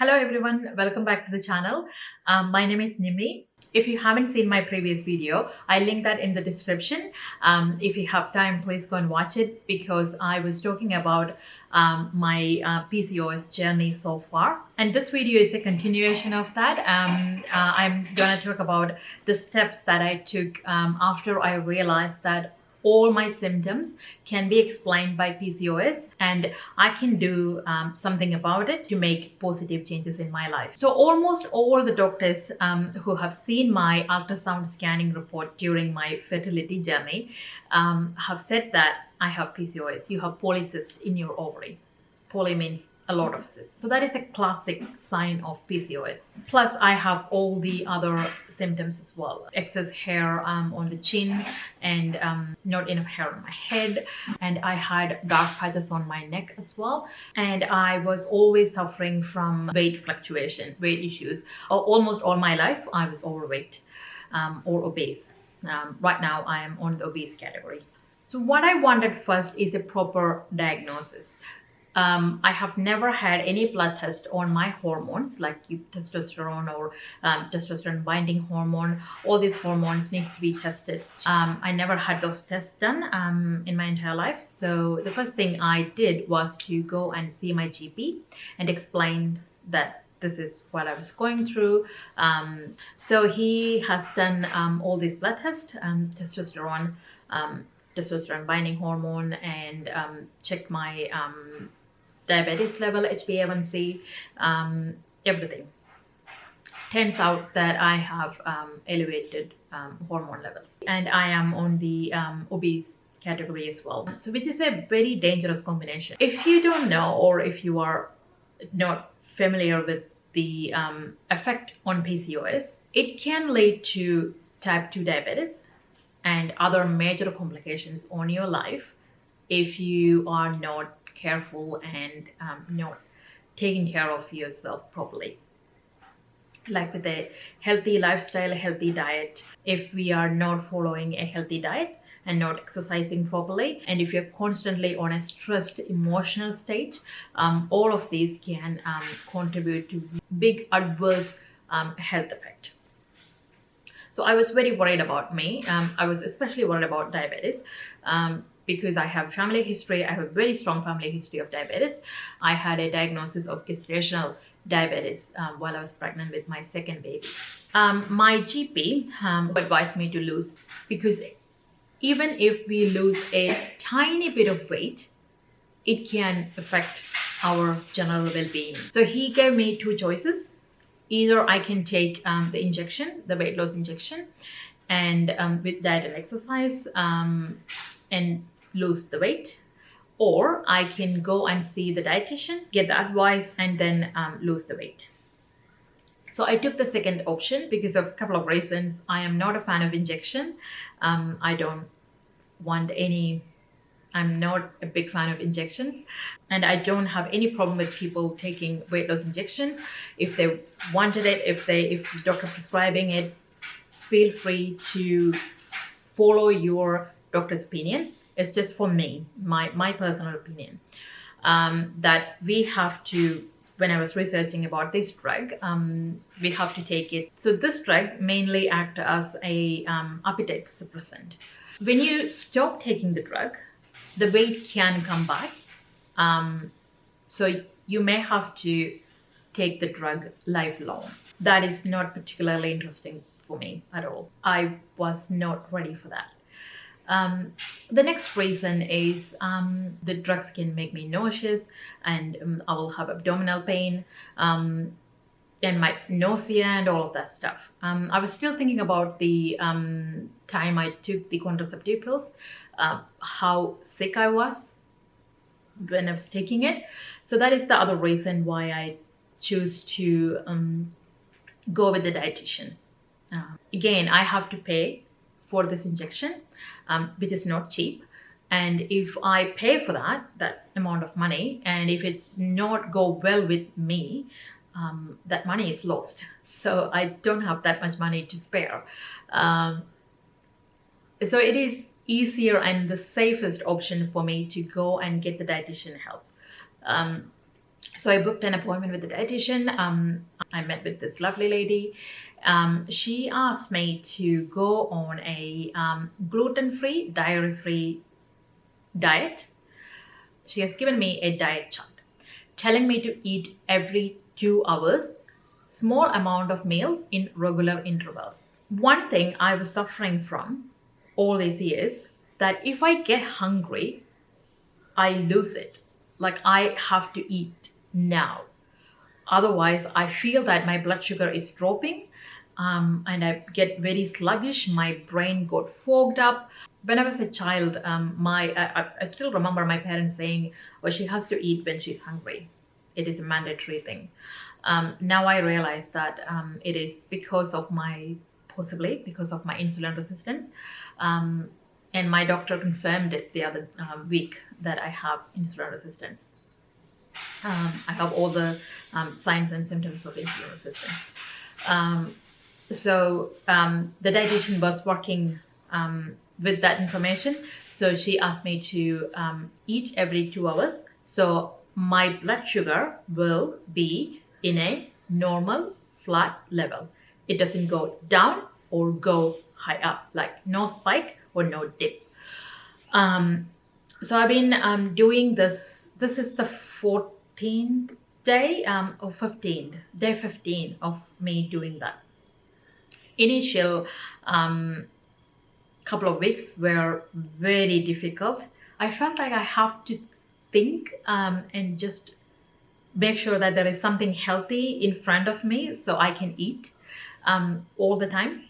Hello everyone, welcome back to the channel. My name is Nimi. If you haven't seen my previous video, I link that in the description. If you have time, please go and watch it because I was talking about my PCOS journey so far. And this video is a continuation of that. I'm gonna talk about the steps that I took after I realized that all my symptoms can be explained by PCOS and I can do something about it to make positive changes in my life. So almost all the doctors who have seen my ultrasound scanning report during my fertility journey have said that I have PCOS. You have polycysts in your ovary. Poly means a lot of cysts. So that is a classic sign of PCOS. Plus I have all the other symptoms as well. Excess hair on the chin and not enough hair on my head. And I had dark patches on my neck as well. And I was always suffering from weight fluctuation, weight issues. Almost all my life I was overweight or obese. Right now I am on the obese category. So what I wanted first is a proper diagnosis. I have never had any blood test on my hormones like testosterone or testosterone binding hormone. All these hormones need to be tested. I never had those tests done in my entire life. So the first thing I did was to go and see my GP and explain that this is what I was going through. So he has done all these blood tests, testosterone binding hormone, and checked my diabetes level, HbA1c, everything. Turns out that I have elevated hormone levels and I am on the obese category as well. So which is a very dangerous combination. If you don't know, or if you are not familiar with the effect on PCOS, it can lead to type 2 diabetes and other major complications on your life if you are not careful and not taking care of yourself properly. Like with a healthy lifestyle, a healthy diet, if we are not following a healthy diet and not exercising properly, and if you're constantly on a stressed emotional state, all of these can contribute to big adverse health effect. So I was very worried about me. I was especially worried about diabetes because I have family history. I have a very strong family history of diabetes. I had a diagnosis of gestational diabetes while I was pregnant with my second baby. My GP advised me to lose, because even if we lose a tiny bit of weight, it can affect our general well-being. So he gave me two choices. Either I can take the injection, the weight loss injection, and with diet and exercise and lose the weight, or I can go and see the dietitian, get the advice, and then lose the weight. So I took the second option because of a couple of reasons. I am not a fan of injection. I don't want any. I'm not a big fan of injections, and I don't have any problem with people taking weight loss injections. If they wanted it, if the doctor prescribing it, feel free to follow your doctor's opinion. It's just for me, my personal opinion, that we have to, when I was researching about this drug, we have to take it. So this drug mainly acts as a appetite suppressant. When you stop taking the drug, the weight can come back. So you may have to take the drug lifelong. That is not particularly interesting for me at all. I was not ready for that. The next reason is the drugs can make me nauseous, and I will have abdominal pain and my nausea and all of that stuff. I was still thinking about the time I took the contraceptive pills, how sick I was when I was taking it. So that is the other reason why I choose to go with the dietitian. Again, I have to pay for this injection, which is not cheap. And if I pay for that amount of money, and if it's not go well with me, that money is lost. So I don't have that much money to spare. So it is easier and the safest option for me to go and get the dietitian help. So I booked an appointment with the dietitian. I met with this lovely lady. She asked me to go on a gluten-free, dairy-free diet. She has given me a diet chart, telling me to eat every 2 hours, small amount of meals in regular intervals. One thing I was suffering from all these years, that if I get hungry, I lose it. Like I have to eat now. Otherwise, I feel that my blood sugar is dropping, and I get very sluggish. My brain got fogged up. When I was a child, I still remember my parents saying, well, she has to eat when she's hungry. It is a mandatory thing. Now I realize that it is possibly because of my insulin resistance. And my doctor confirmed it the other week that I have insulin resistance. I have all the signs and symptoms of insulin resistance. So the dietitian was working with that information. So she asked me to eat every 2 hours. So my blood sugar will be in a normal flat level. It doesn't go down or go high up, like no spike or no dip. So I've been doing this. This is the 14th day or 15th, day 15 of me doing that. Initial couple of weeks were very difficult. I felt like I have to think and just make sure that there is something healthy in front of me so I can eat all the time.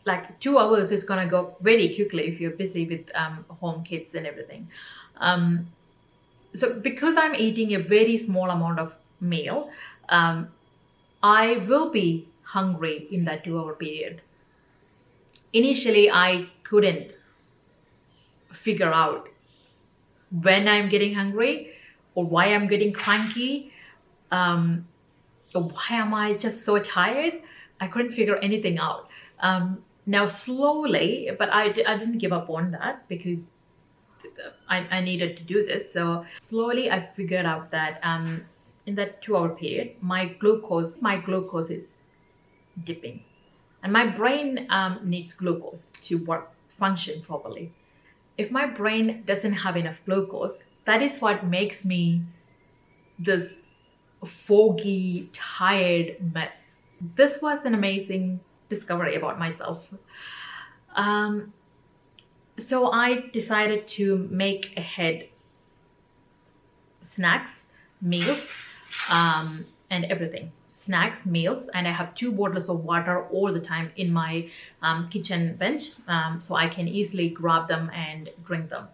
Like 2 hours is gonna go very quickly if you're busy with home kids and everything. So because I'm eating a very small amount of meal, I will be hungry in that 2 hour period. Initially, I couldn't figure out when I'm getting hungry or why I'm getting cranky, or why am I just so tired. I couldn't figure anything out. Now slowly, but I didn't give up on that because I needed to do this. So slowly I figured out that in that 2 hour period, my glucose is dipping. And my brain needs glucose to function properly. If my brain doesn't have enough glucose, that is what makes me this foggy, tired mess. This was an amazing discovery about myself. So I decided to make ahead snacks, meals, and everything. Snacks, meals, and I have 2 bottles of water all the time in my kitchen bench, so I can easily grab them and drink them.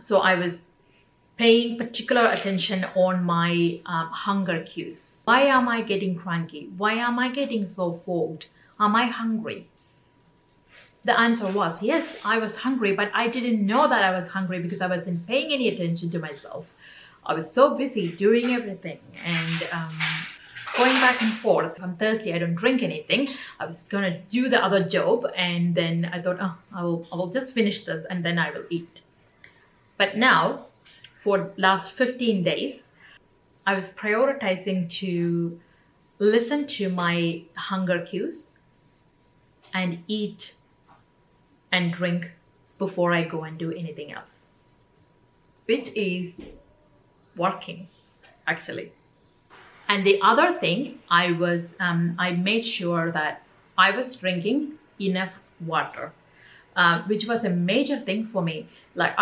So I was paying particular attention on my hunger cues. Why am I getting cranky? Why am I getting so fogged? Am I hungry? The answer was yes, I was hungry, but I didn't know that I was hungry because I wasn't paying any attention to myself. I was so busy doing everything and going back and forth. On Thursday, I don't drink anything. I was gonna do the other job, and then I thought, oh, I will just finish this and then I will eat. But now, for last 15 days, I was prioritizing to listen to my hunger cues and eat and drink before I go and do anything else, which is working actually. And the other thing, I made sure that I was drinking enough water, which was a major thing for me. Like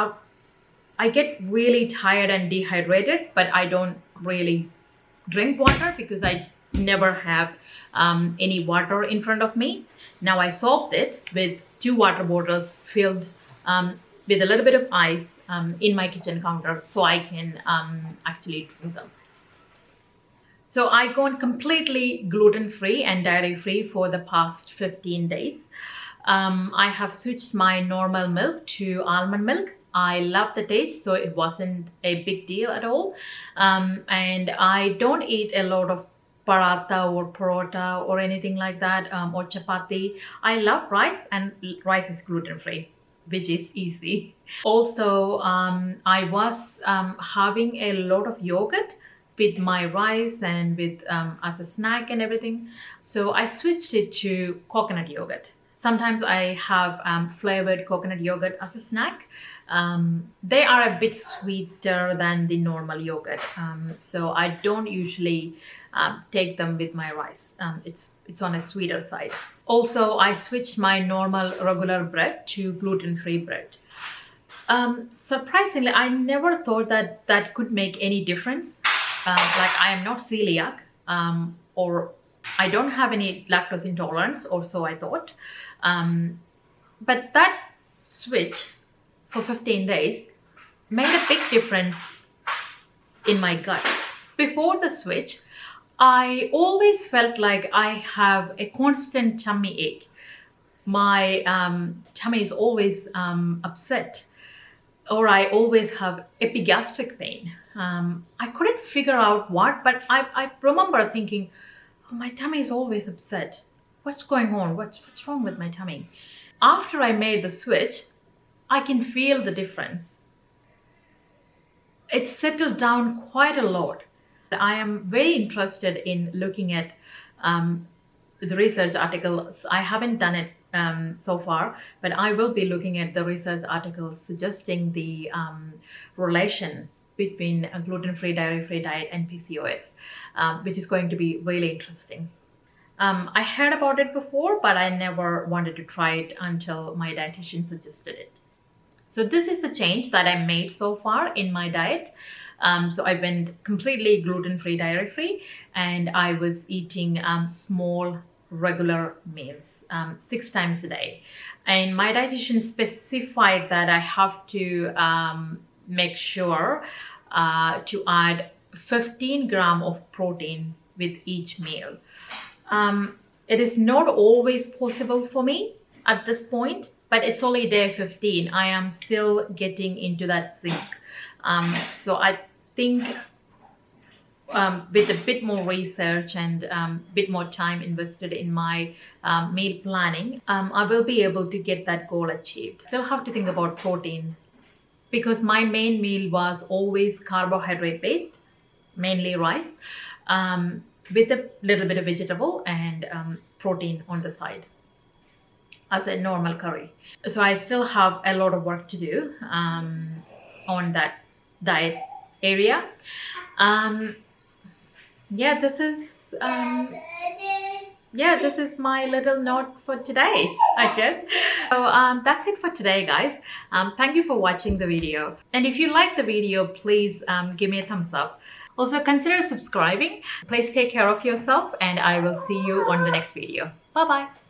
I get really tired and dehydrated, but I don't really drink water because I never have any water in front of me. Now I solved it with 2 water bottles filled with a little bit of ice in my kitchen counter, so I can actually drink them. So I gone completely gluten-free and dairy-free for the past 15 days. I have switched my normal milk to almond milk. I love the taste, so it wasn't a big deal at all. And I don't eat a lot of paratha or parota or anything like that, or chapati. I love rice, and rice is gluten-free. which is easy. Also, I was having a lot of yogurt with my rice and with as a snack and everything. So I switched it to coconut yogurt. Sometimes I have flavored coconut yogurt as a snack. They are a bit sweeter than the normal yogurt. So I don't usually take them with my rice. It's on a sweeter side. Also, I switched my normal regular bread to gluten-free bread. Surprisingly, I never thought that that could make any difference. Like I am not celiac, or I don't have any lactose intolerance, or so I thought. But that switch for 15 days made a big difference in my gut. Before the switch, I always felt like I have a constant tummy ache. My tummy is always upset, or I always have epigastric pain. I couldn't figure out what, but I remember thinking, oh, my tummy is always upset. What's going on? What's wrong with my tummy? After I made the switch, I can feel the difference. It settled down quite a lot. I am very interested in looking at the research articles. I haven't done it so far, but I will be looking at the research articles suggesting the relation between a gluten-free, dairy-free diet and PCOS, which is going to be really interesting. I heard about it before, but I never wanted to try it until my dietitian suggested it. So this is the change that I made so far in my diet. So I went completely gluten-free, dairy-free, and I was eating small regular meals 6 times a day. And my dietitian specified that I have to make sure to add 15 grams of protein with each meal. It is not always possible for me at this point, but it's only day 15. I am still getting into that zinc. So I think with a bit more research and a bit more time invested in my meal planning, I will be able to get that goal achieved. Still have to think about protein, because my main meal was always carbohydrate based, mainly rice, with a little bit of vegetable and protein on the side as a normal curry. So I still have a lot of work to do on that diet area. This is my little note for today, I guess. So that's it for today, guys. Thank you for watching the video. And if you like the video, please give me a thumbs up. Also, consider subscribing. Please take care of yourself, and I will see you on the next video. Bye-bye.